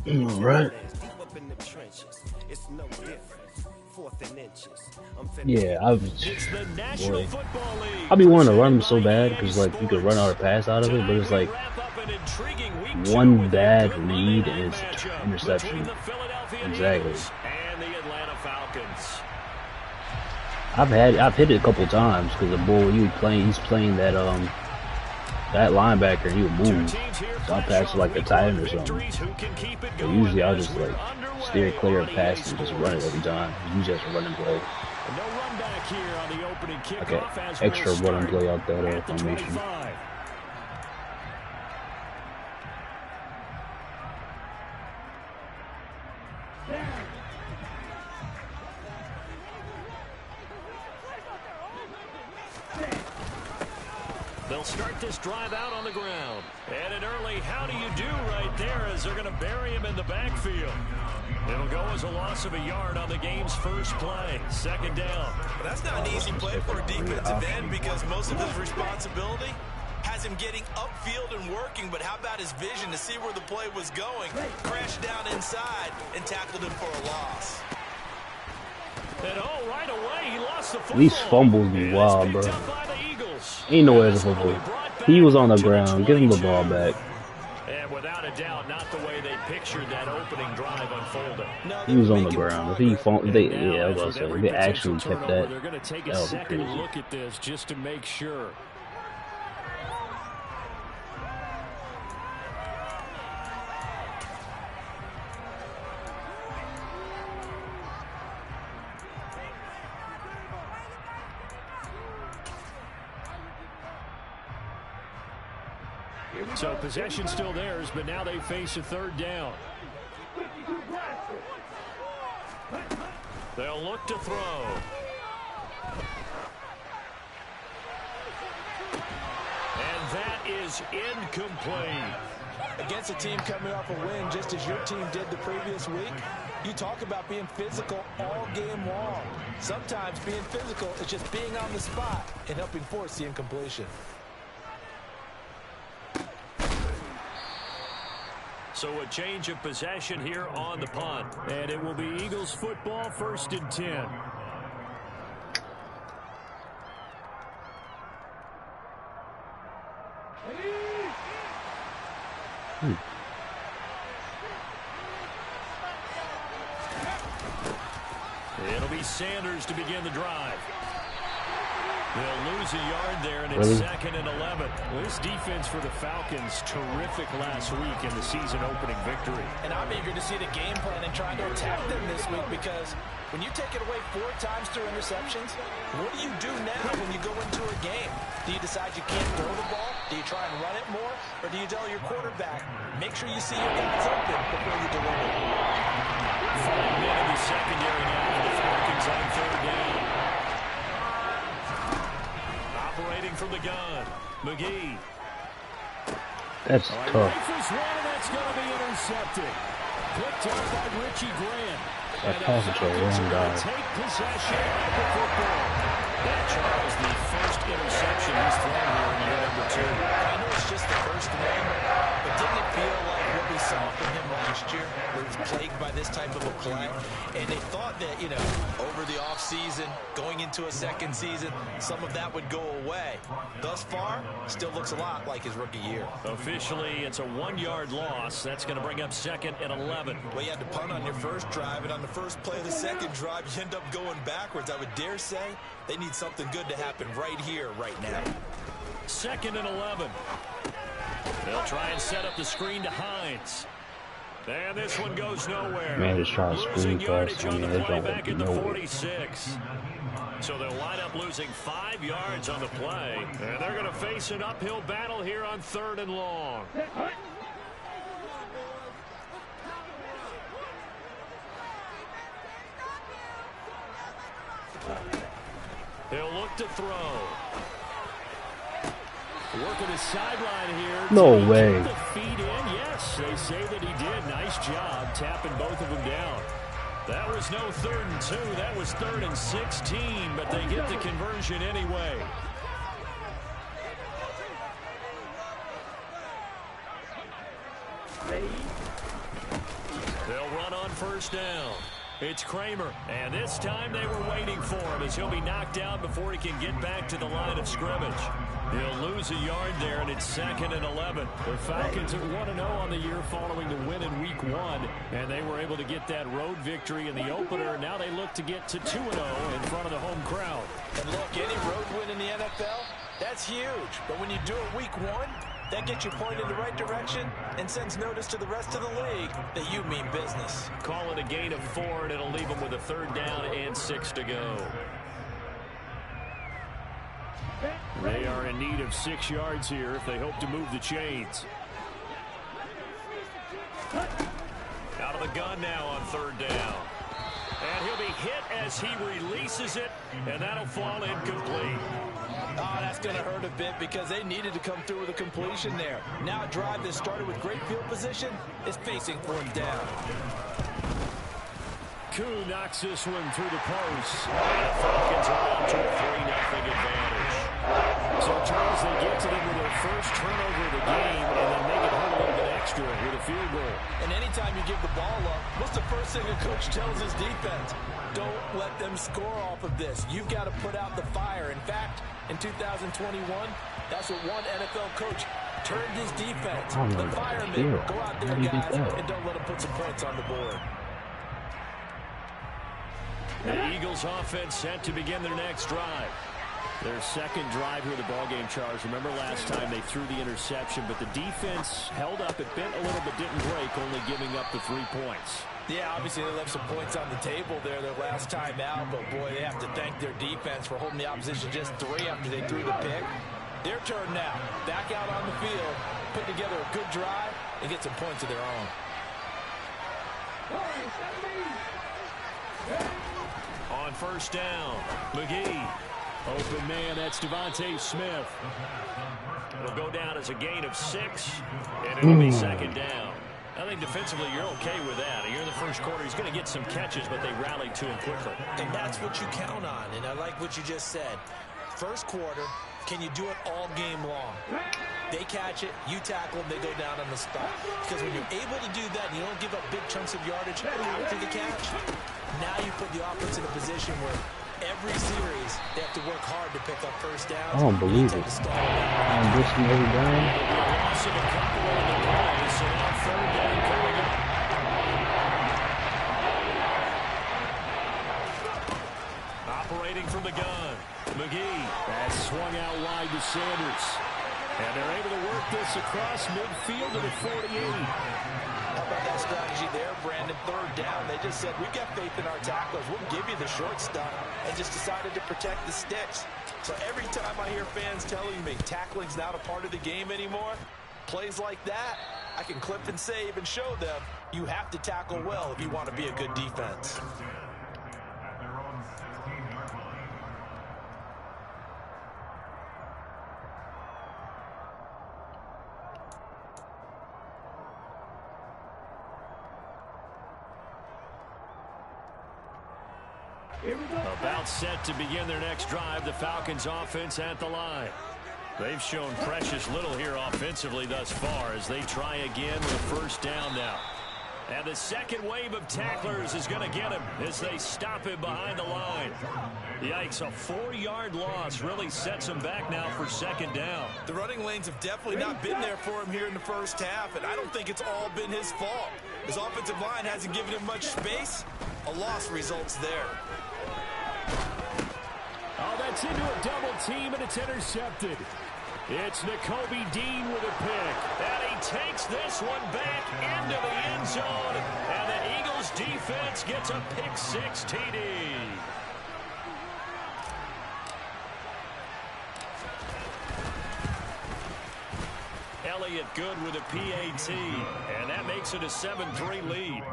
All right. Yeah, boy, I'll be wanting to run them so bad because like you could run out a pass out of it, but it's like one bad read and it's interception. Exactly. I've hit it a couple times because the boy he's playing that that linebacker and he would move. So I'll pass it like a tight end or something. But usually I'll just like steer clear of pass and just run it every time. Usually just a running play. Like an extra running play out that formation. They'll start this drive out on the ground. And an early how do you do right there as they're going to bury him in the backfield. It'll go as a loss of a yard on the game's first play. Second down. But that's not an easy play for a defensive end because most of his responsibility has him getting upfield and working. But how about his vision to see where the play was going? Crashed down inside and tackled him for a loss. And right away, he lost the football. These fumbles be wild, bro. Ain't no way to fumble. He was on the ground. Give him the ball back. And without a doubt, not the way they pictured that opening drive unfolding. He was on the ground. If he fumbled, yeah, I was gonna say, if they actually kept that, they're going to take a second look at this just to make sure. So possession still theirs, but now they face a third down. They'll look to throw. And that is incomplete. Against a team coming off a win just as your team did the previous week, you talk about being physical all game long. Sometimes being physical is just being on the spot and helping force the incompletion. So a change of possession here on the punt. And it will be Eagles football, 1st and 10. It'll be Sanders to begin the drive. They'll lose a yard there, and it's 2nd and 11. This defense for the Falcons, terrific last week in the season-opening victory. And I'm eager to see the game plan and trying to attack them this week because when you take it away 4 times through interceptions, what do you do now when you go into a game? Do you decide you can't throw the ball? Do you try and run it more? Or do you tell your quarterback, make sure you see your guys open before you deliver? 5 men in the secondary now for the Falcons on 3rd down. Operating from the gun, McGee. That's tough. That's going to be intercepted. Picked up by Richie Grant. That pass is a wrong guy. Take possession of the football. That was the first interception he's thrown here in year number 2. I know it's just the first one, but didn't it feel like what we saw from him last year, where he's plagued by this type of a play? And they thought that, you know, over the offseason, going into a second season, some of that would go away. Thus far, still looks a lot like his rookie year. Officially, it's a 1-yard loss. That's going to bring up 2nd and 11. Well, you had to punt on your first drive, and on the first play of the second drive, you end up going backwards. I would dare say they need something good to happen right here, right now. 2nd and 11. They'll try and set up the screen to Hines. And this one goes nowhere. Man, just trying to screen fast. I mean, they don't back at the know 46. So they'll wind up losing 5 yards on the play. And they're going to face an uphill battle here on 3rd and long. He'll look to throw. Working the sideline here. No way. The feet in. Yes, they say that he did. Nice job tapping both of them down. That was no 3rd and 2. That was 3rd and 16, but they get the conversion anyway. They'll run on first down. It's Kramer, and this time they were waiting for him as he'll be knocked out before he can get back to the line of scrimmage. He'll lose a yard there, and it's 2nd and 11. The Falcons are 1-0 on the year following the win in Week 1, and they were able to get that road victory in the opener. Now they look to get to 2-0 in front of the home crowd. And look, any road win in the NFL, that's huge. But when you do it Week 1, that gets you pointed in the right direction and sends notice to the rest of the league that you mean business. Call it a gain of 4, and it'll leave them with a 3rd down and 6 to go. They are in need of 6 yards here if they hope to move the chains. Out of the gun now on 3rd down. And he'll be hit as he releases it, and that'll fall incomplete. Oh, that's going to hurt a bit because they needed to come through with a completion there. Now a drive that started with great field position is facing 4th down. Koo knocks this one through the post. And the Falcons are out to a 3-0 advantage. So, Charles, they get to them with their first turnover of the game, and then make it hurt a little bit extra with a field goal. And anytime you give the ball up, what's the first thing a coach tells his defense? Don't let them score off of this. You've got to put out the fire. In fact, in 2021, that's what one NFL coach turned his defense. The firemen, go out there, guys, and don't let them put some points on the board. The Eagles offense set to begin their next drive. Their 2nd drive here of the ballgame, Charles. Remember last time they threw the interception, but the defense held up. It bent a little but didn't break, only giving up the 3 points. Yeah, obviously they left some points on the table there their last time out, but boy, they have to thank their defense for holding the opposition just 3 after they threw the pick. Their turn now. Back out on the field, put together a good drive, and get some points of their own. On first down, McGee. Open man, that's Devontae Smith. It'll go down as a gain of 6, and it'll be 2nd down. I think defensively you're okay with that. Here in the first quarter, he's going to get some catches, but they rallied to him quickly. And that's what you count on, and I like what you just said. First quarter, can you do it all game long? They catch it, you tackle them, they go down on the spot. Because when you're able to do that and you don't give up big chunks of yardage after the catch, now you put the offense in a position where every series they have to work hard to pick up first downs. I don't believe it. I'm missing every down. Loss of a couple on the play, so now 3rd down coming up. Operating from the gun, McGee. That's swung out wide to Sanders. And they're able to work this across midfield to the 48. How about that strategy there, Brandon? 3rd down. They just said, we've got faith in our tacklers. We'll give you the short stuff, and just decided to protect the sticks. So every time I hear fans telling me tackling's not a part of the game anymore, plays like that, I can clip and save and show them you have to tackle well if you want to be a good defense. About set to begin their next drive, the Falcons offense at the line. They've shown precious little here offensively thus far as they try again with a first down now. And the second wave of tacklers is going to get him as they stop him behind the line. Yikes, a 4-yard loss really sets him back now for 2nd down. The running lanes have definitely not been there for him here in the first half, and I don't think it's all been his fault. His offensive line hasn't given him much space. A loss results there. Oh, that's into a double team, and it's intercepted. It's Nakobe Dean with a pick. And he takes this one back into the end zone. And the Eagles defense gets a pick 6 TD. Elliott good with a PAT. And that makes it a 7-3 lead.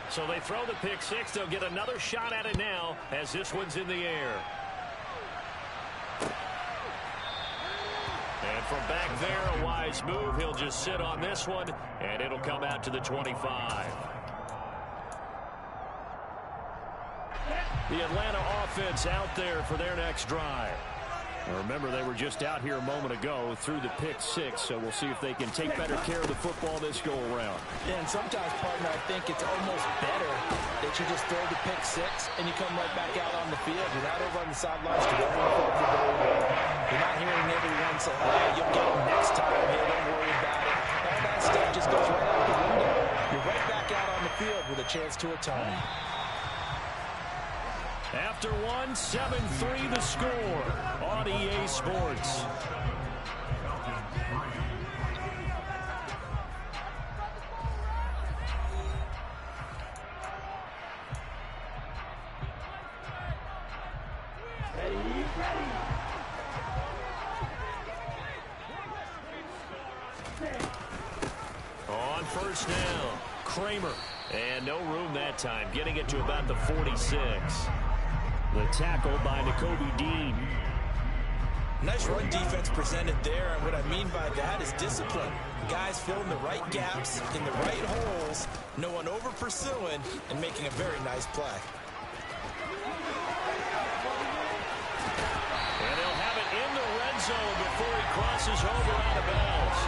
So they throw the pick 6. They'll get another shot at it now as this one's in the air. And from back there, a wise move. He'll just sit on this one, and it'll come out to the 25. The Atlanta offense out there for their next drive. Now remember, they were just out here a moment ago through the pick six, so we'll see if they can take better care of the football this go-around. Yeah, and sometimes, partner, I think it's almost better that you just throw the pick six and you come right back out on the field. You're not over on the sidelines. You're not hearing everyone say, hey, you'll get them next time. Hey, don't worry about it. All that stuff just goes right out the window. You're right back out on the field with a chance to atone. After one, 7-3 the score on EA Sports. On first down, Kramer. And no room that time, getting it to about the 46. The tackle by Nakobe Dean. Nice run defense presented there, and what I mean by that is discipline. Guys filling the right gaps in the right holes, no one over pursuing, and making a very nice play. And they'll have it in the red zone before he crosses over out of bounds.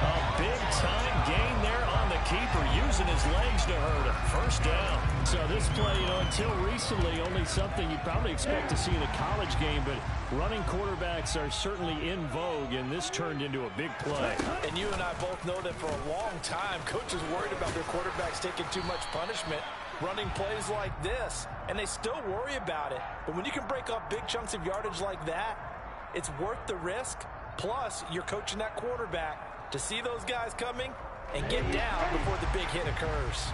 A big-time gain there on the keeper, using his legs to hurt him. First down. So this play, until recently, only something you probably expect to see in a college game, but running quarterbacks are certainly in vogue, and this turned into a big play. And you and I both know that for a long time, coaches worried about their quarterbacks taking too much punishment, running plays like this, and they still worry about it. But when you can break up big chunks of yardage like that, it's worth the risk. Plus, you're coaching that quarterback to see those guys coming and get down before the big hit occurs.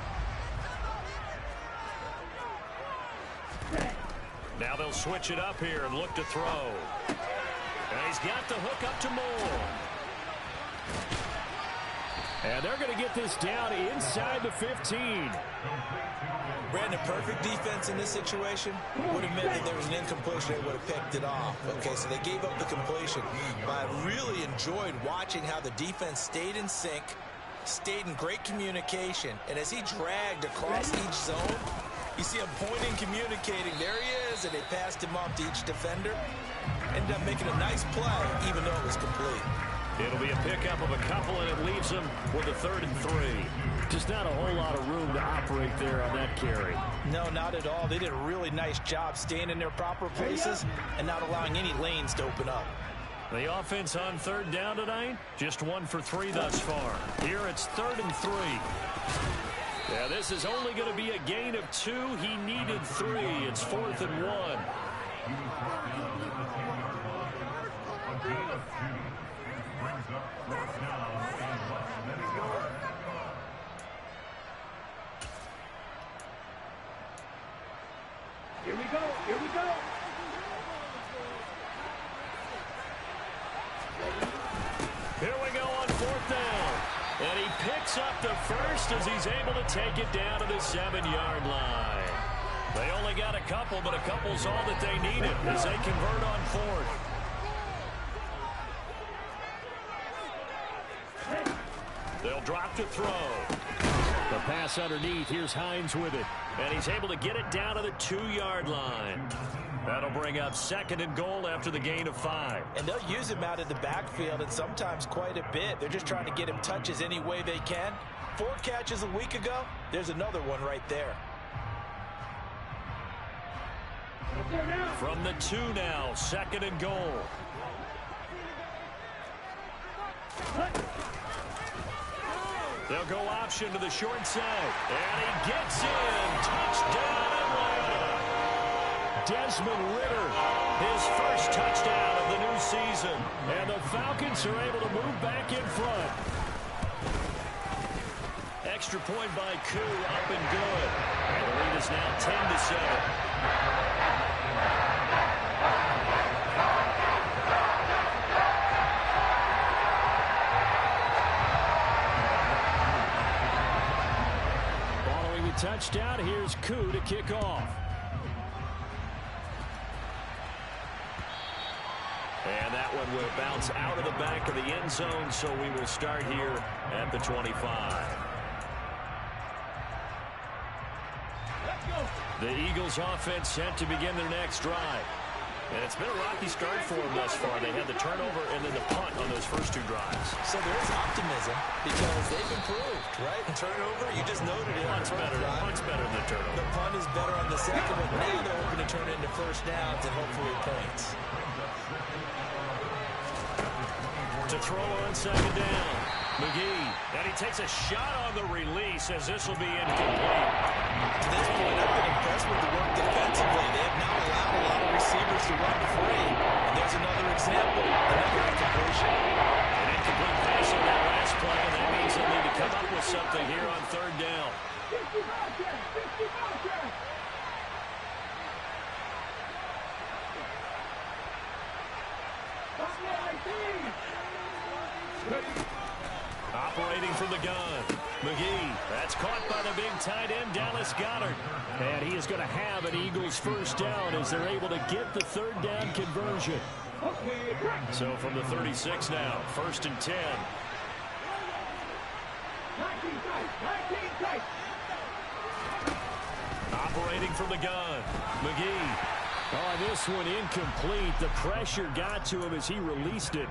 Now they'll switch it up here and look to throw. And he's got the hook up to Moore. And they're going to get this down inside the 15. Brandon, perfect defense in this situation would have meant that there was an incompletion. They would have picked it off. Okay, so they gave up the completion. But I really enjoyed watching how the defense stayed in sync, stayed in great communication, and as he dragged across each zone, you see him pointing, communicating. There he is, and they passed him off to each defender. Ended up making a nice play, even though it was complete. It'll be a pickup of a couple, and it leaves them with a 3rd and 3. Just not a whole lot of room to operate there on that carry. No, not at all. They did a really nice job staying in their proper places and not allowing any lanes to open up. The offense on 3rd down tonight, just 1 for 3 thus far. Here it's 3rd and 3. Yeah, this is only going to be a gain of 2. He needed 3. It's 4th and 1. Here we go. Here we go. Here we go on 4th down. And he picks up the first as he's able to take it down to the 7-yard line. They only got a couple, but a couple's all that they needed as they convert on 4th. They'll drop to throw. The pass underneath. Here's Hines with it. And he's able to get it down to the 2-yard line. That'll bring up 2nd and goal after the gain of 5. And they'll use him out of the backfield, and sometimes quite a bit. They're just trying to get him touches any way they can. 4 catches a week ago. There's another one right there. From the 2 now, 2nd and goal. They'll go option to the short side. And he gets in. Touchdown, Atlanta. Desmond Ridder, his first touchdown of the new season. And the Falcons are able to move back in front. Extra point by Koo, up and good. And the lead is now 10-7. Touchdown. Here's Koo to kick off. And that one will bounce out of the back of the end zone, so we will start here at the 25. The Eagles offense set to begin their next drive. And it's been a rocky start for them thus far. They had the turnover and then the punt on those first 2 drives. So there's optimism because they've improved, right? And turnover, you just noted it. Punt's better than the turnover. The punt is better on the second one. Now they're hoping to turn it into first downs and hopefully points. To throw on second down. McGee, and he takes a shot on the release as this will be incomplete. To this point, I've been impressed with the work defensively. They have now allowed a lot of receivers to run free. And there's another example, another incompletion. An incomplete pass on that last play, and that means they'll need to come up with something here on third down. Operating from the gun. McGee. That's caught by the big tight end, Dallas Goedert. And he is going to have an Eagles first down as they're able to get the third down conversion. So from the 36 now, 1st and 10. Operating from the gun. McGee. Oh, this one incomplete. The pressure got to him as he released it.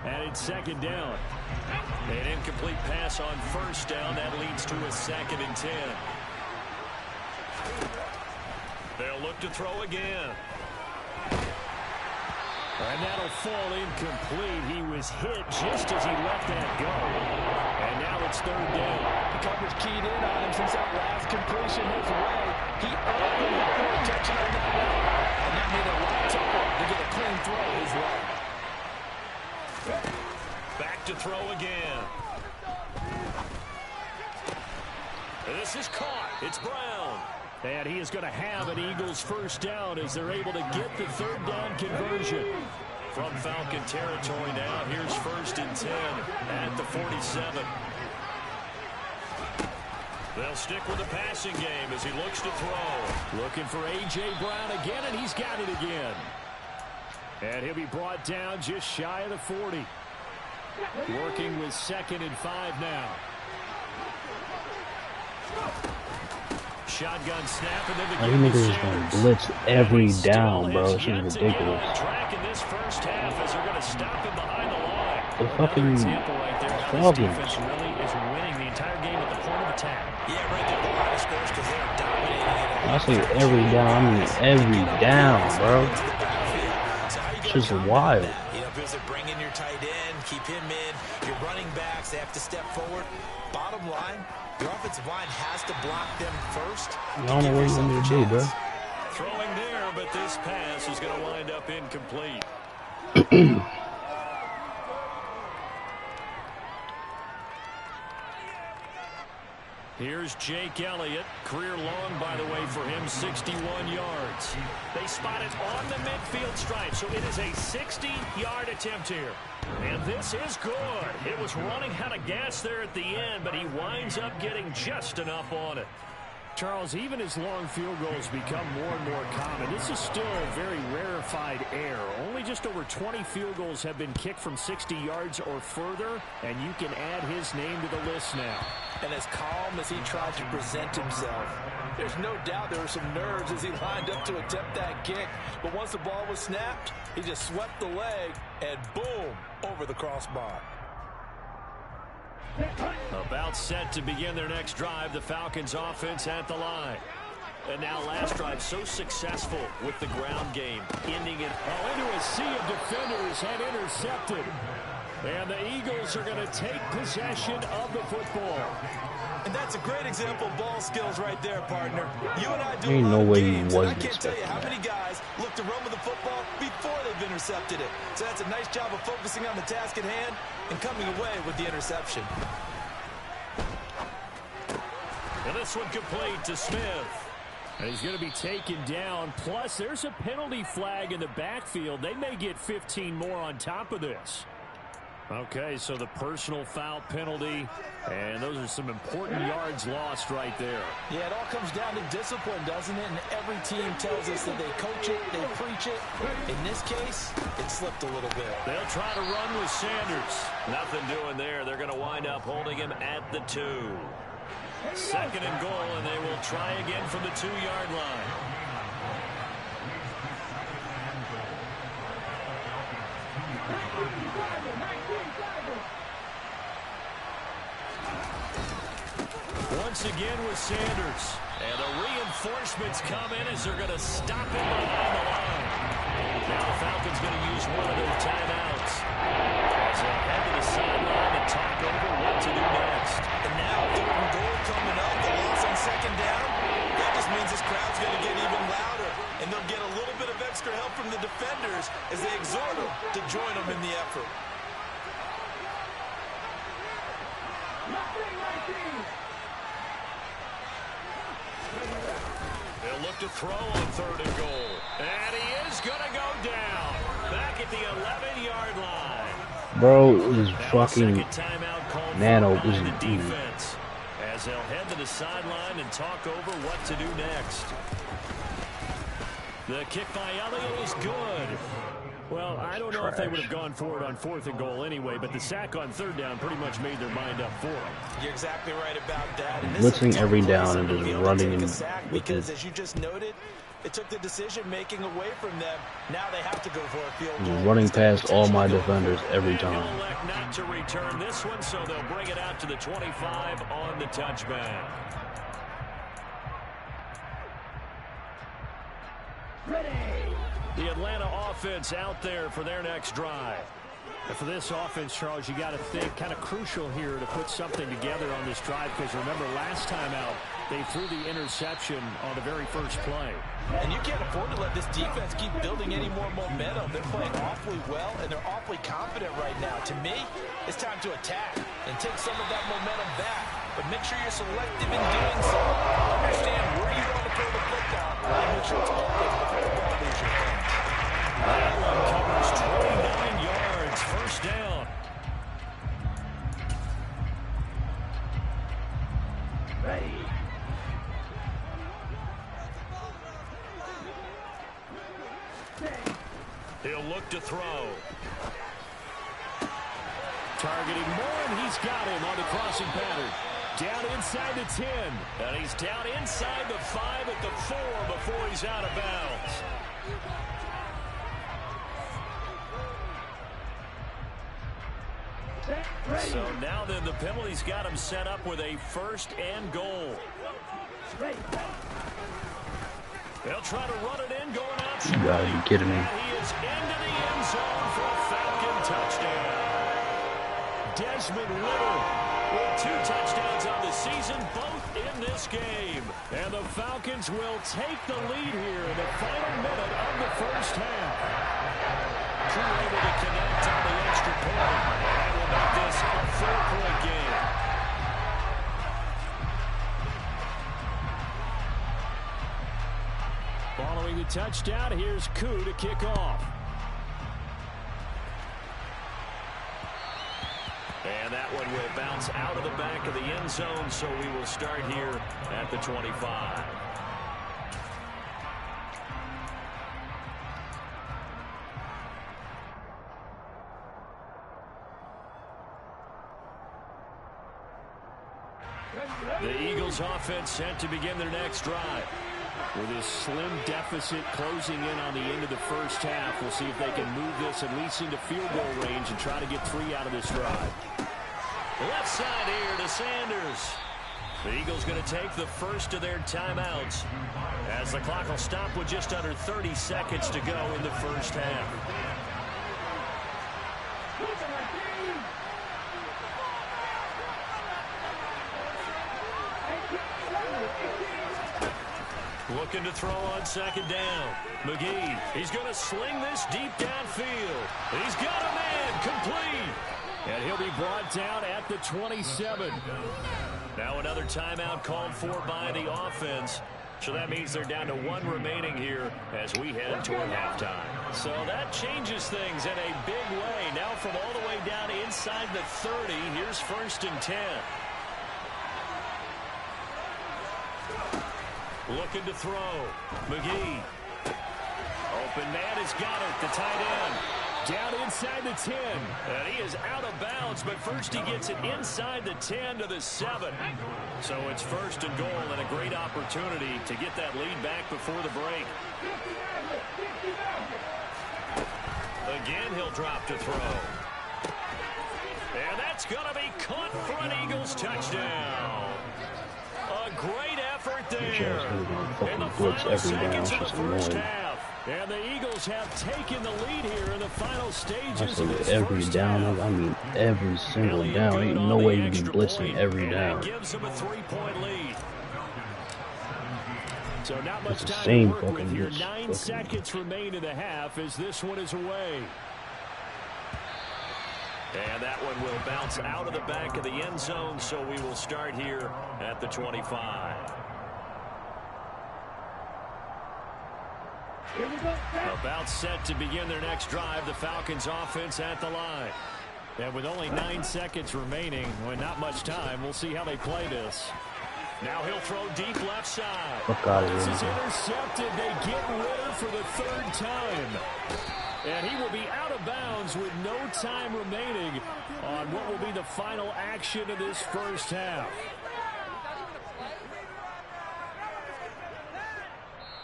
And it's second down. An incomplete pass on first down. That leads to a 2nd and 10. They'll look to throw again. And that'll fall incomplete. He was hit just as he let that go. And now it's third down. The coverage keyed in on him since that last completion his way. He opened the protection on that route. And that made it a lot tougher to get a clean throw his way. Back to throw again. And this is caught. It's Brown. And he is going to have an Eagles first down as they're able to get the third down conversion. From Falcon territory now, here's 1st and 10 at the 47. They'll stick with the passing game as he looks to throw. Looking for A.J. Brown again, and he's got it again. And he'll be brought down just shy of the 40. Working with 2nd and 5 now. Shotgun snap, and then the you niggas is gonna blitz every down, bro. This is ridiculous. Track in this first half as they're going to stop him behind the line. The fucking right there. Falcons. Defense really is winning the entire game at the point of attack. Yeah, right there. The line of scores because they are dominating it. I say every down. I mean every down, bro. It's just wild. You know, because they're bringing your tight end, keep him in. Your running backs, they have to step forward. Bottom line, your offensive line has to block them first. I don't know what you want me to do, bro. Throwing there, but this pass is going to wind up incomplete. Here's Jake Elliott. Career long, by the way, for him, 61 yards. They spot it on the midfield stripe, so it is a 60-yard attempt here. And this is good. It was running out of gas there at the end, but he winds up getting just enough on it. Charles, even as long field goals become more and more common, this is still a very rarefied air. Only just over 20 field goals have been kicked from 60 yards or further, and you can add his name to the list now. And as calm as he tried to present himself, there's no doubt there were some nerves as he lined up to attempt that kick. But once the ball was snapped, he just swept the leg and boom, over the crossbar. About set to begin their next drive, the Falcons offense at the line. And now last drive so successful with the ground game, ending it into a sea of defenders had intercepted. And the Eagles are going to take possession of the football. And that's a great example of ball skills right there, partner. You and I do Ain't a lot no of way you games, and I wasn't can't tell you how expecting many guys look to run with the football before they've intercepted it. So that's a nice job of focusing on the task at hand and coming away with the interception. And this one complete to Smith. And he's going to be taken down. Plus, there's a penalty flag in the backfield. They may get 15 more on top of this. Okay, so the personal foul penalty, and those are some important yards lost right there. Yeah, it all comes down to discipline, doesn't it? And every team tells us that they coach it, they preach it. In this case, it slipped a little bit. They'll try to run with Sanders. Nothing doing there. They're going to wind up holding him at the 2. 2nd and goal, and they will try again from the 2-yard line. Once again with Sanders. And the reinforcements come in as they're going to stop him behind the line. Now the Falcons going to use one of their timeouts as they'll head to the sideline and talk over what to do next. And now 3rd and goal coming up. The loss on 2nd down. That just means this crowd's going to get even louder. And they'll get a little bit of extra help from the defenders as they exhort them to join them in the effort. They'll look to throw on 3rd and goal. And he is going to go down. Back at the 11-yard line. Bro, it was fucking nano. It was defense as they'll head to the sideline and talk over what to do next. The kick by Elliott is good. Well, I don't know if they would have gone for it on 4th and goal anyway, but the sack on 3rd down pretty much made their mind up for them. You're exactly right about that. And blitzing every down and just running in. Because as you just noted, it took the decision-making away from them. Now they have to go for a field goal. Running past all my defenders every time. They'll elect not to return this one, so they'll bring it out to the 25 on the touchback. The Atlanta offense out there for their next drive. And for this offense, Charles, you got to think kind of crucial here to put something together on this drive, because remember last time out they threw the interception on the very first play. And you can't afford to let this defense keep building any more momentum. They're playing awfully well, and they're awfully confident right now. To me, it's time to attack and take some of that momentum back. But make sure you're selective in doing so. Understand where you want to throw the football, and make sure it's open before the ball leaves your hands. That one covers 29 yards, 1st down. Ready. He'll look to throw. Targeting Moore, and he's got him on the crossing pattern. Down inside the 10. And he's down inside the 5 at the 4 before he's out of bounds. So now then the penalty's got him set up with a 1st and goal. They'll try to run it in, going out. You gotta be kidding me. He is into the end zone for a Falcon touchdown. Desmond Ritter with 2 touchdowns on the season, both in this game. And the Falcons will take the lead here in the final minute of the 1st half. Crew able to connect on the extra point. And will make this a 4-point game. Following the touchdown, here's Koo to kick off. And that one will bounce out of the back of the end zone, so we will start here at the 25. The Eagles offense set to begin their next drive. With this slim deficit closing in on the end of the 1st half, we'll see if they can move this at least into field goal range and try to get 3 out of this drive. Left side here to Sanders. The Eagles going to take the first of their timeouts as the clock will stop with just under 30 seconds to go in the 1st half. Looking to throw on 2nd down. McGee, he's going to sling this deep downfield. He's got a man complete. And he'll be brought down at the 27. Now another timeout called for by the offense. So that means they're down to 1 remaining here as we head toward halftime. So that changes things in a big way. Now from all the way down inside the 30, here's 1st and 10. Looking to throw. McGee. Open man has got it. The tight end. Down inside the 10. And he is out of bounds, but first he gets it inside the 10 to the 7. So it's 1st and goal and a great opportunity to get that lead back before the break. Again, he'll drop to throw. And that's going to be caught for an Eagles touchdown. A great effort there. In the final seconds of the first half. And the Eagles have taken the lead here in the final stages of this every down. I mean, every single down. Ain't no way you can blitzing every down. Gives them a 3-point lead. So not much It's the time same to work with fucking here. blitz. 9 seconds remain in the half as this one is away. And that one will bounce out of the back of the end zone, so we will start here at the 25. About set to begin their next drive, the Falcons offense at the line. And with only 9 seconds remaining, with not much time, we'll see how they play this. Now he'll throw deep left side. This is intercepted. They get Ritter for the 3rd time. And he will be out of bounds with no time remaining on what will be the final action of this first half.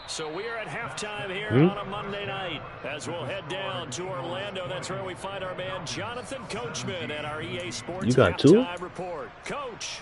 So we are at halftime here on a Monday night as we'll head down to Orlando. That's where we find our man Jonathan Coachman at our EA Sports halftime report. Coach.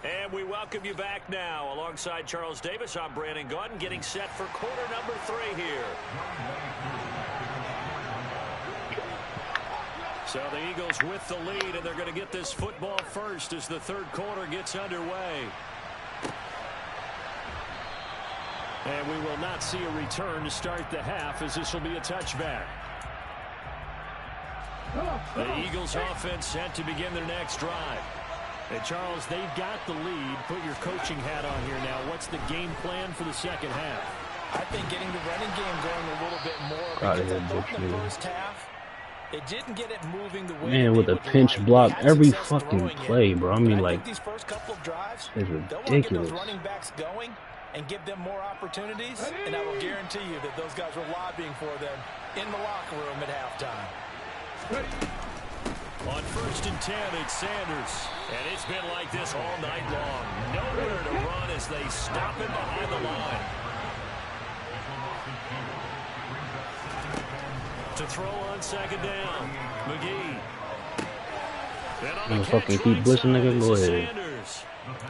And we welcome you back now. Alongside Charles Davis, I'm Brandon Gaudin, getting set for quarter number 3 here. So the Eagles with the lead, and they're going to get this football first as the 3rd quarter gets underway. And we will not see a return to start the half, as this will be a touchback. The Eagles offense set to begin their next drive. And Charles, they've got the lead. Put your coaching hat on here now. What's the game plan for the second half? I think getting the running game going a little bit more. Because I thought in the first half, it didn't get it moving the way. Man, with a pinch block every fucking play, bro. I mean, like, these first couple of drives, it's they'll want to get ridiculous. those running backs going and give them more opportunities. And I will guarantee you that those guys were lobbying for them in the locker room at halftime. On 1st and 10, it's Sanders. And it's been like this all night long. Nowhere to run as they stop him behind the line. To throw on 2nd down, McGee. Then on the fucking keep blitzing, nigga. Go ahead. Sanders.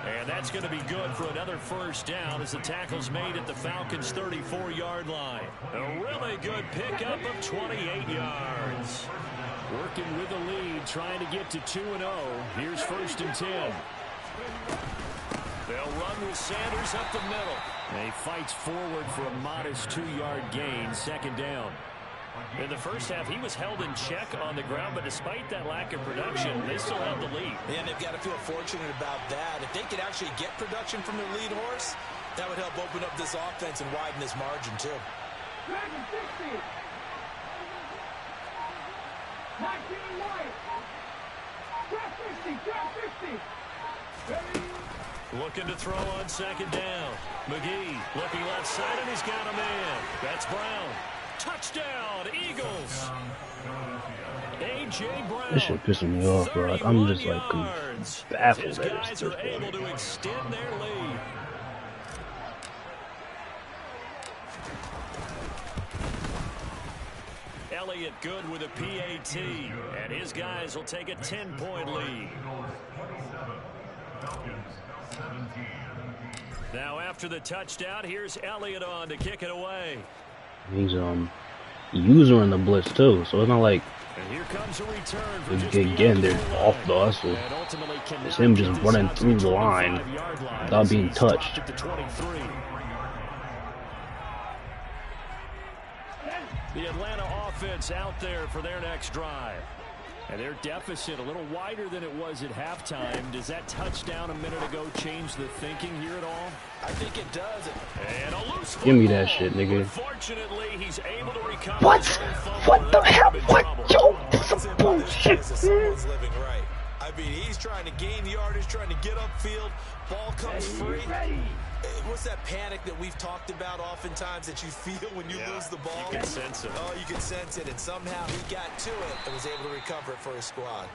And that's going to be good for another 1st down as the tackle's made at the Falcons' 34-yard line. A really good pickup of 28 yards. Working with the lead, trying to get to 2-0. Here's 1st and 10. They'll run with Sanders up the middle. And he fights forward for a modest 2-yard gain, 2nd down. In the first half, he was held in check on the ground, but despite that lack of production, they still have the lead. And they've got to feel fortunate about that. If they could actually get production from their lead horse, that would help open up this offense and widen this margin, too. Looking to throw on 2nd down. McGee looking left side, and he's got a man. That's Brown. Touchdown, Eagles. A.J. Brown. This shit pissing me off, bro. I'm just like baffled His at guys this. are able to extend their lead. Elliott good with a PAT, and his guys will take a 10-point lead. Now after the touchdown, here's Elliott on to kick it away. He's using the blitz too, so it's not like And here comes a return for Just getting there off the hustle. It's him just running through the line without being touched. The Atlanta offense out there for their next drive. And their deficit a little wider than it was at halftime. Does that touchdown a minute ago change the thinking here at all? I think it does. And a loose Give me that shit, nigga. Fortunately, he's able to recover. What? What the hell? What? Yo, this is bullshit. Someone's living right. I mean, he's trying to gain yardage, trying to get upfield. Ball comes free. What's that panic that we've talked about oftentimes that you feel when you lose the ball? You can sense it. Oh, you can sense it. And somehow he got to it and was able to recover it for his squad.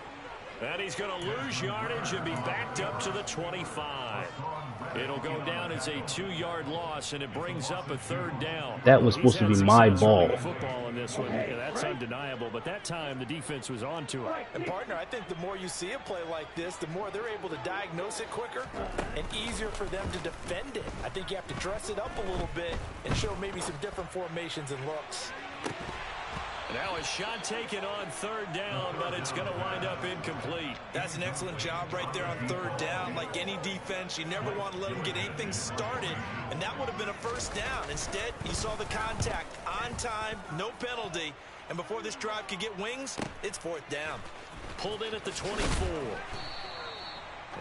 And he's going to lose yardage and be backed up to the 25. It'll go down as a 2-yard loss, and it brings up a 3rd down. That was supposed to be my ball. Football in this one. Yeah, that's undeniable, but that time the defense was on to it. And partner, I think the more you see a play like this, the more they're able to diagnose it quicker and easier for them to defend it. I think you have to dress it up a little bit and show maybe some different formations and looks. Now a shot taken on 3rd down, but it's going to wind up incomplete. That's an excellent job right there on 3rd down. Like any defense, you never want to let them get anything started, and that would have been a 1st down. Instead, you saw the contact on time, no penalty, and before this drive could get wings, it's 4th down. Pulled in at the 24.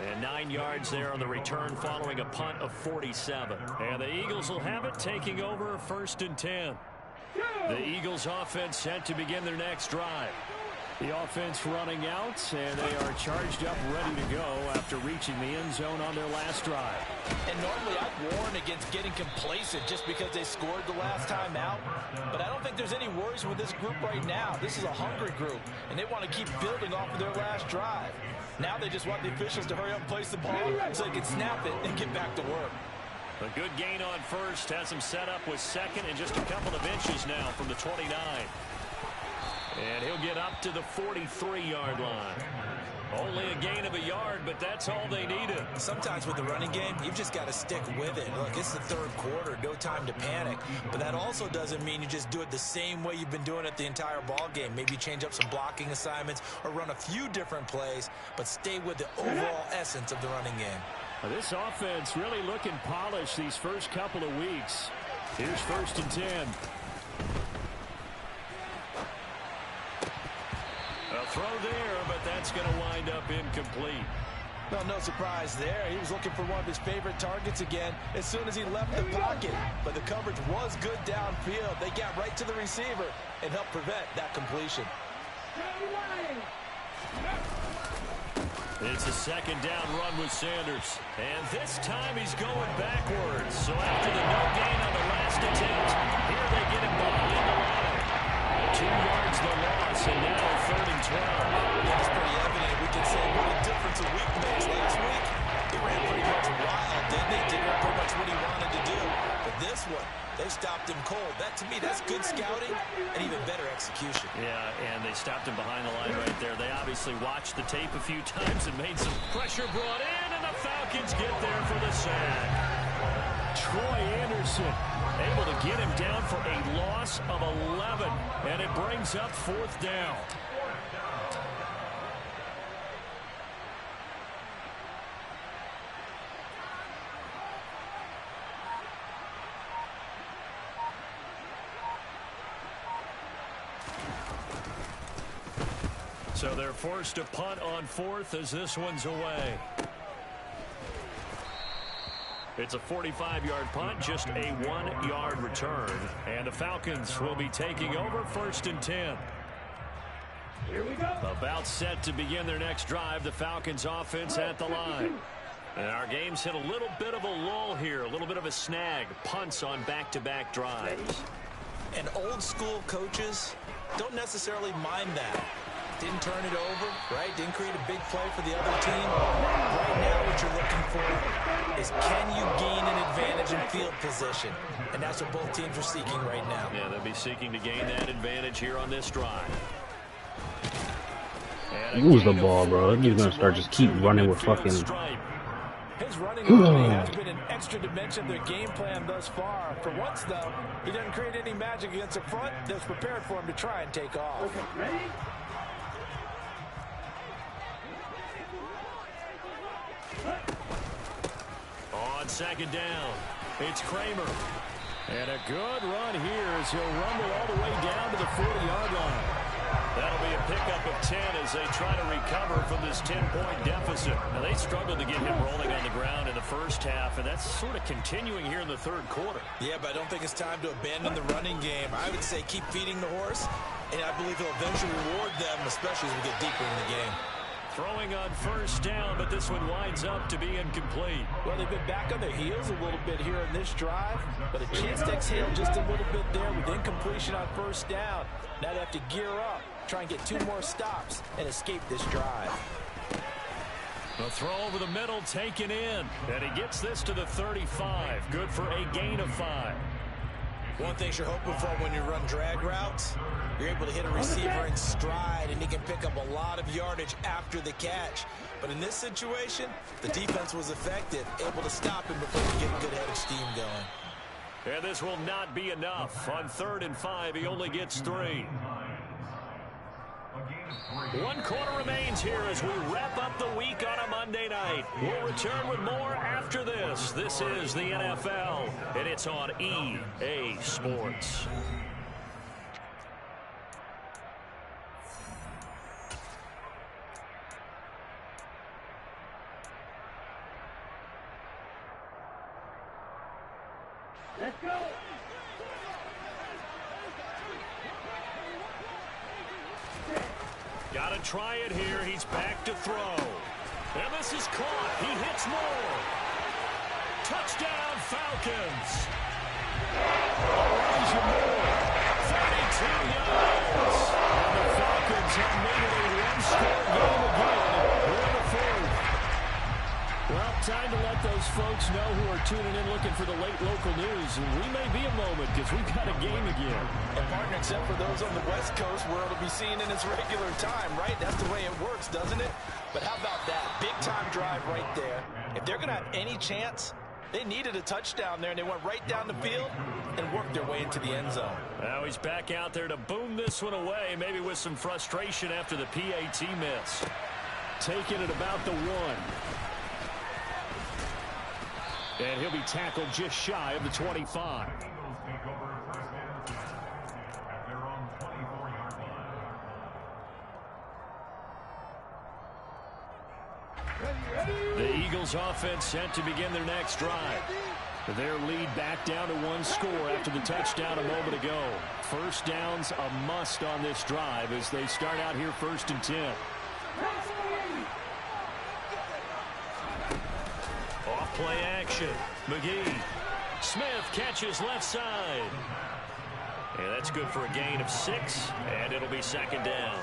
And 9 yards there on the return following a punt of 47. And the Eagles will have it, taking over 1st and 10. The Eagles offense set to begin their next drive. The offense running out, and they are charged up, ready to go after reaching the end zone on their last drive. And normally I'd warn against getting complacent just because they scored the last time out. But I don't think there's any worries with this group right now. This is a hungry group, and they want to keep building off of their last drive. Now they just want the officials to hurry up and place the ball so they can snap it and get back to work. A good gain on 1st has him set up with 2nd and just a couple of inches now from the 29. And he'll get up to the 43-yard line. Only a gain of a yard, but that's all they needed. Sometimes with the running game, you've just got to stick with it. Look, it's the 3rd quarter, no time to panic. But that also doesn't mean you just do it the same way you've been doing it the entire ball game. Maybe change up some blocking assignments or run a few different plays, but stay with the overall essence of the running game. This offense really looking polished these first couple of weeks. Here's 1st and 10. A throw there, but that's going to wind up incomplete. Well, no surprise there. He was looking for one of his favorite targets again as soon as he left the pocket. But the coverage was good downfield. They got right to the receiver and helped prevent that completion. It's a 2nd down run with Sanders. And this time he's going backwards. So after the no gain on the last attempt, here they get him ball in the line. 2 yards the loss, and now 3rd and 12. Yeah, it's pretty evident. We can say what a difference a week makes. Last week, he ran pretty much wild, didn't he? Did pretty much what he wanted to do. But this one, they stopped him cold. That, to me, that's good scouting and even better execution. Yeah, and they stopped him behind the line right there. They obviously watched the tape a few times and made some pressure brought in, and the Falcons get there for the sack. Troy Anderson able to get him down for a loss of 11, and it brings up 4th down. So they're forced to punt on 4th as this one's away. It's a 45-yard punt, just a 1-yard return. And the Falcons will be taking over 1st and 10. Here we go. About set to begin their next drive, the Falcons offense at the line. And our game's hit a little bit of a lull here, a little bit of a snag. Punts on back-to-back drives. And old school coaches don't necessarily mind that. Didn't turn it over, right? Didn't create a big play for the other team. Right now what you're looking for is can you gain an advantage in field position? And that's what both teams are seeking right now. Yeah, they'll be seeking to gain that advantage here on this drive. Lose the ball, bro. He's gonna start just keep running with fucking. His running ability has been an extra dimension of their game plan thus far. For once, though, he doesn't create any magic against the front that's prepared for him to try and take off. Okay, ready? On second down, it's Kramer. And a good run here as he'll rumble all the way down to the 40-yard line. That'll be a pickup of 10 as they try to recover from this 10-point deficit. Now, they struggled to get him rolling on the ground in the first half, and that's sort of continuing here in the third quarter. Yeah, but I don't think it's time to abandon the running game. I would say keep feeding the horse, and I believe he'll eventually reward them, especially as we get deeper in the game. Throwing on first down, but this one winds up to be incomplete. Well, they've been back on their heels a little bit here in this drive, but a chance to exhale just a little bit there with incompletion on first down. Now they have to gear up, try and get 2 more stops, and escape this drive. The throw over the middle taken in, and he gets this to the 35. Good for a gain of 5. One thing you're hoping for when you run drag routes, you're able to hit a receiver in stride, and he can pick up a lot of yardage after the catch. But in this situation, the defense was effective, able to stop him before he get a good head of steam going. And this will not be enough. On 3rd and 5, he only gets 3. 1 quarter remains here as we wrap up the week on a Monday night. We'll return with more after this. This is the NFL, and it's on EA Sports. Let's go. Got to try it here. He's back to throw. And this is caught. He hits more. Touchdown, Falcons. Elijah Moore, 32 yards. And the Falcons have made it a one-score game again. We're in the 4th. Well, time to let those folks know who are tuning in looking for the late local news. And we may be a moment because we've got a game again. And partner, except for those on the West Coast where it'll be seen in its regular time, right? That's the way it works, doesn't it? But how about that? Big-time drive right there. If they're going to have any chance, they needed a touchdown there, and they went right down the field and worked their way into the end zone. Now he's back out there to boom this one away, maybe with some frustration after the PAT miss. Taking it about the 1. And he'll be tackled just shy of the 25. The Eagles offense set to begin their next drive. Their lead back down to 1 score after the touchdown a moment ago. First down's a must on this drive as they start out here 1st and 10. Off play action. McGee. Smith catches left side. And that's good for a gain of 6, and it'll be 2nd down.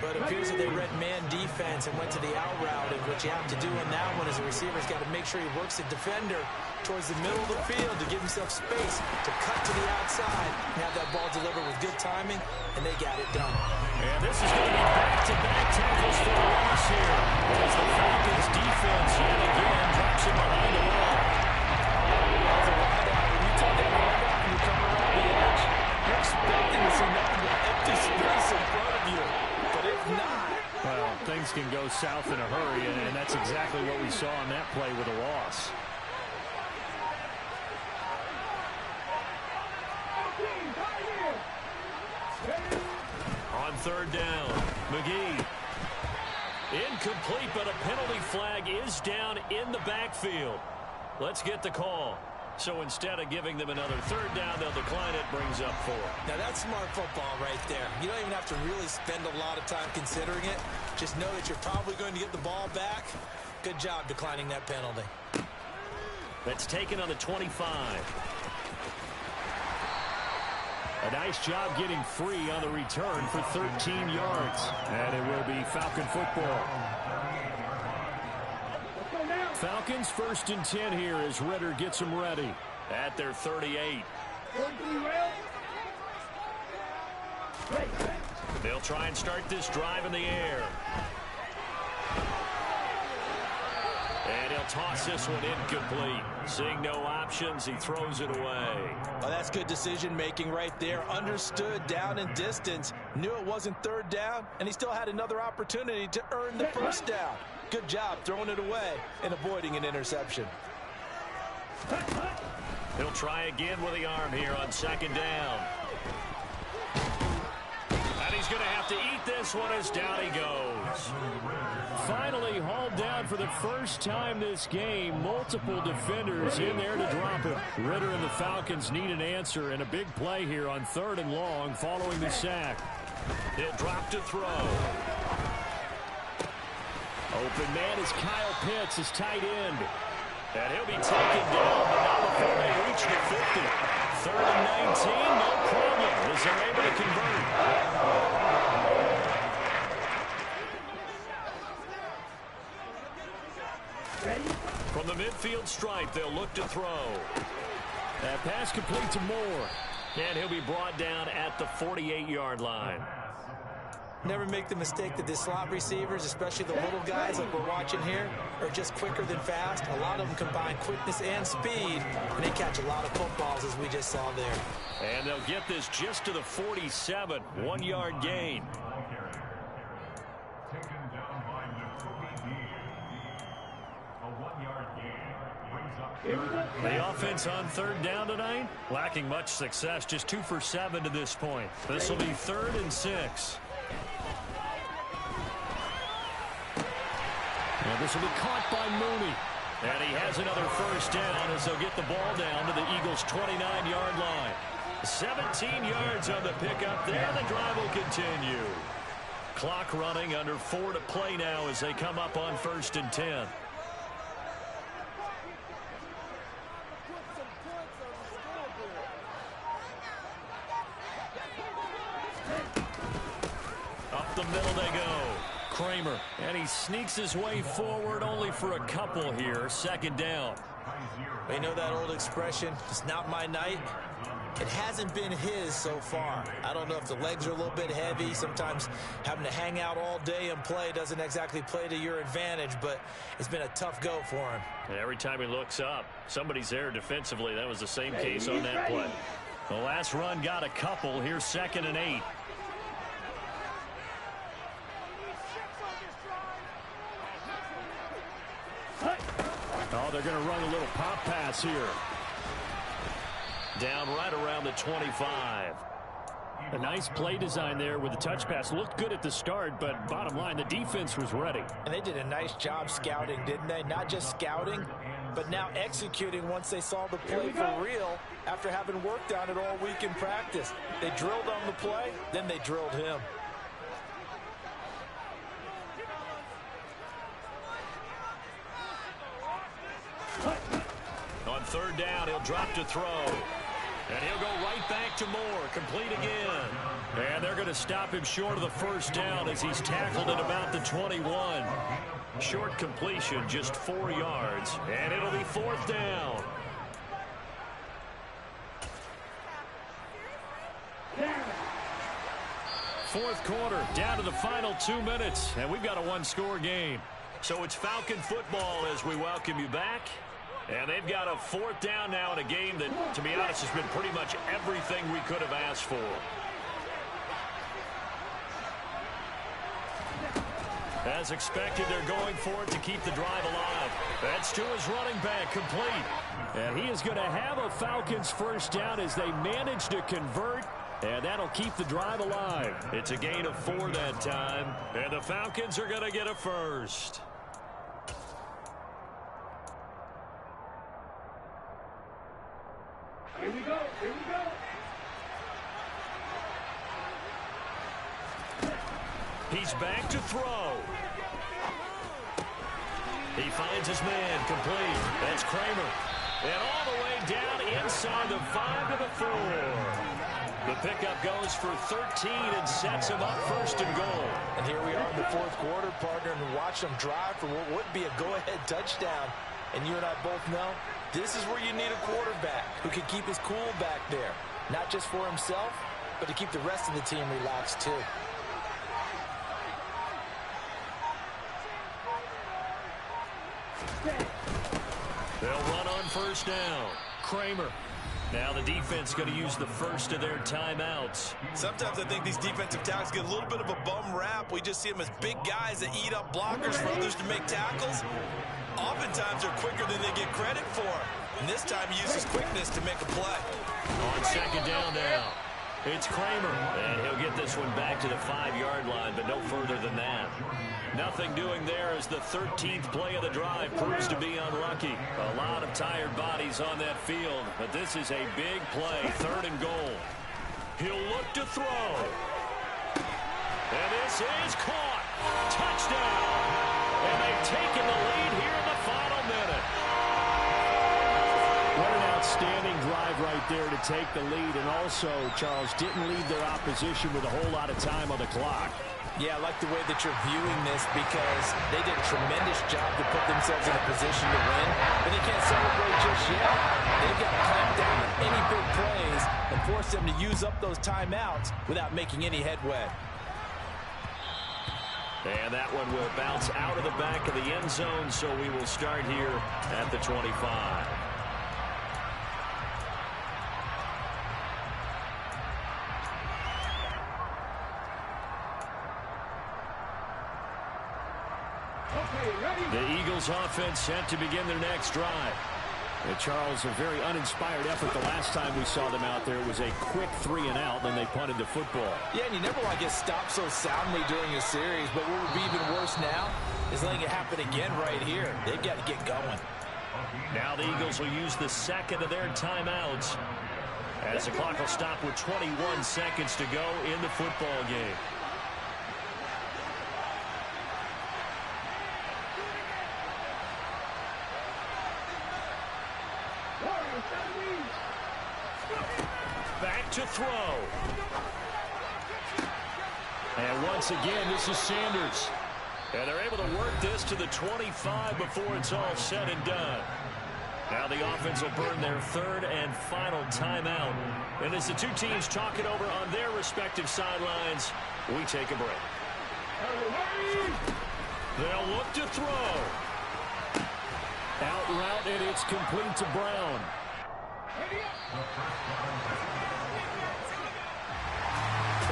But it appears that they read man defense and went to the out route. And what you have to do on that one is the receiver's got to make sure he works the defender towards the middle of the field to give himself space to cut to the outside and have that ball delivered with good timing, and they got it done. And this is going to be back-to-back tackles for a loss here as the Falcons defense yet again drops him behind the wall. That's a wide out. When you take that wide out and you come around the edge, you're expecting to see nothing but empty space in front of you. But if not, well, things can go south in a hurry, and that's exactly what we saw on that play with a loss. On 3rd down, McGee. Incomplete, but a penalty flag is down in the backfield. Let's get the call. So instead of giving them another 3rd down, they'll decline it, brings up 4. now that's smart football right there. You don't even have to really spend a lot of time considering it. Just know that you're probably going to get the ball back. Good job declining that penalty. That's taken on the 25. A nice job getting free on the return for 13 yards. And it will be Falcon football. Falcons 1st and 10 here as Ritter gets them ready at their 38. They'll try and start this drive in the air. And he'll toss this one incomplete. Seeing no options, he throws it away. Well, that's good decision-making right there. Understood down and distance. Knew it wasn't 3rd down, and he still had another opportunity to earn the 1st down. Good job throwing it away and avoiding an interception. He'll try again with the arm here on second down. And he's going to have to eat this one as down he goes. Finally hauled down for the first time this game. Multiple defenders in there to drop him. Ritter and the Falcons need an answer, and a big play here on 3rd and long following the sack. He'll drop to throw. Open man is Kyle Pitts, his tight end. And he'll be taken down, but not before they reach the 50. 3rd and 19, no problem, as they're able to convert. From the midfield stripe, they'll look to throw. That pass complete to Moore. And he'll be brought down at the 48-yard line. Never make the mistake that the slot receivers, especially the little guys like we're watching here, are just quicker than fast. A lot of them combine quickness and speed, and they catch a lot of footballs, as we just saw there. And they'll get this just to the 47, 1-yard gain. The offense on 3rd down tonight, lacking much success, just 2 for 7 to this point. This will be 3rd and 6. And this will be caught by Mooney. And he has another first down as they'll get the ball down to the Eagles' 29-yard line. 17 yards on the pickup there. The drive will continue. Clock running, under 4 to play now as they come up on 1st and 10. Up the middle they go. Kramer, and he sneaks his way forward only for a couple here. 2nd down. We know that old expression, it's not my night. It hasn't been his so far. I don't know if the legs are a little bit heavy. Sometimes having to hang out all day and play doesn't exactly play to your advantage, but it's been a tough go for him. And every time he looks up, somebody's there defensively. That was the same case on that play. The last run got a couple. Here's 2nd and 8. Oh, they're going to run a little pop pass here. Down right around the 25. A nice play design there with the touch pass. Looked good at the start, but bottom line, the defense was ready. And they did a nice job scouting, didn't they? Not just scouting, but now executing once they saw the play for real after having worked on it all week in practice. They drilled on the play, then they drilled him. On 3rd down, he'll drop to throw. And he'll go right back to Moore. Complete again. And they're going to stop him short of the first down as he's tackled at about the 21. Short completion, just 4 yards. And it'll be 4th down. Fourth quarter, down to the final 2 minutes. And we've got a 1-score game. So it's Falcon football as we welcome you back. And they've got a 4th down now in a game that, to be honest, has been pretty much everything we could have asked for. As expected, they're going for it to keep the drive alive. That's to his running back, complete. And he is going to have a Falcons first down as they manage to convert. And that'll keep the drive alive. It's a gain of 4 that time. And the Falcons are going to get a first. Here we go. Here we go. He's back to throw. He finds his man, complete. That's Kramer. And all the way down inside the 5 to the 4. The pickup goes for 13 and sets him up 1st and goal. And here we are in the 4th quarter, partner, and watch them drive for what would be a go-ahead touchdown. And you and I both know this is where you need a quarterback who can keep his cool back there. Not just for himself, but to keep the rest of the team relaxed too. They'll run on 1st down. Kramer. Now the defense going to use the first of their timeouts. Sometimes I think these defensive tackles get a little bit of a bum rap. We just see them as big guys that eat up blockers for others to make tackles. Oftentimes they're quicker than they get credit for. And this time he uses quickness to make a play. On second down now, it's Kramer. And he'll get this one back to the 5-yard line, but no further than that. Nothing doing there as the 13th play of the drive proves to be unlucky. A lot of tired bodies on that field, but this is a big play, 3rd and goal. He'll look to throw. And this is caught. Touchdown. And they've taken the lead here in the final minute. What an outstanding drive right there to take the lead. And also, Charles, didn't leave their opposition with a whole lot of time on the clock. Yeah, I like the way that you're viewing this because they did a tremendous job to put themselves in a position to win, but they can't celebrate just yet. They've got to clamp down on any big plays and force them to use up those timeouts without making any headway. And that one will bounce out of the back of the end zone, so we will start here at the 25. The Eagles offense set to begin their next drive. And Charles, a very uninspired effort the last time we saw them out there. It was a quick 3-and-out, then they punted the football. Yeah, and you never want to get stopped so soundly during a series, but what would be even worse now is letting it happen again right here. They've got to get going. Now the Eagles will use the second of their timeouts as the clock will stop with 21 seconds to go in the football game. Back to throw. And once again, this is Sanders. And they're able to work this to the 25 before it's all said and done. Now the offense will burn their 3rd and final timeout. And as the two teams talk it over on their respective sidelines, we take a break. They'll look to throw. Out route, and it's complete to Brown.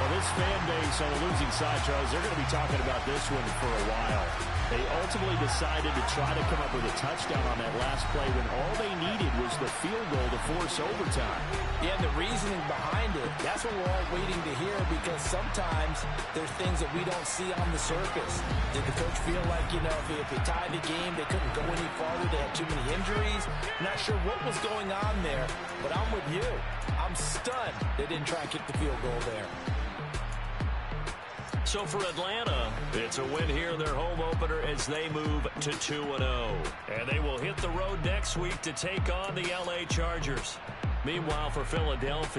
Well, this fan base on the losing side, Charles, they're going to be talking about this one for a while. They ultimately decided to try to come up with a touchdown on that last play when all they needed was the field goal to force overtime. Yeah, and the reasoning behind it, that's what we're all waiting to hear because sometimes there's things that we don't see on the surface. Did the coach feel like, you know, if they tied the game, they couldn't go any farther, they had too many injuries? Not sure what was going on there, but I'm with you. I'm stunned they didn't try and kick the field goal there. So for Atlanta, it's a win here in their home opener as they move to 2-0. And they will hit the road next week to take on the LA Chargers. Meanwhile, for Philadelphia,